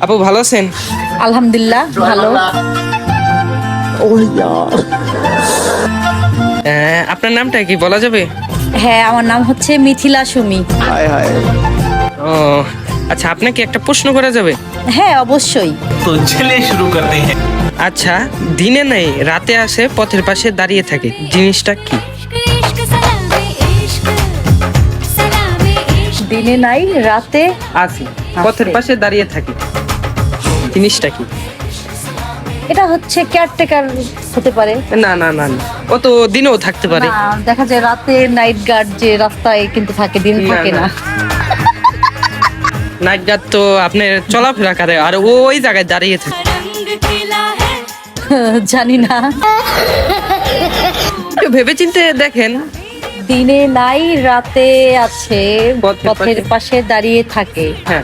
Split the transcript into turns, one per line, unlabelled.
আপু ভালো আছেন?
আলহামদুলিল্লাহ ভালো।
আপনার নামটা কি বলা যাবে?
হ্যাঁ, আমার নাম হচ্ছে মিথিলা সুমি।
ও আচ্ছা, আপনাকে একটা প্রশ্ন করা যাবে?
হ্যাঁ, অবশ্যই।
तो चलिए शुरू करते हैं।
আচ্ছা, দিনে নেই রাতে আসে পথের পাশে দাঁড়িয়ে থাকে, জিনিসটা কি?
দিনে নাই রাতে
আসে পথের পাশে দাঁড়িয়ে থাকে, জিনিসটা কি?
এটা হচ্ছে কেয়ারটেকার হতে পারে।
না না না না, ও তো দিনেও থাকতে পারে।
না, দেখা যায় রাতে নাইট গার্ড যে রাস্তায় কিন্তু থাকে, দিনে
না,
থাকে
না।
না।
নাইট গার্ড তো আপনার চলাফেরা করে, আর ও ওই জায়গায় দাঁড়িয়ে থাকে।
জানি না।
একটু ভেবেচিন্তে দেখেন।
দিনে নাই রাতে আছে,
পথের
পথের পাশে দাঁড়িয়ে থাকে।
হ্যাঁ,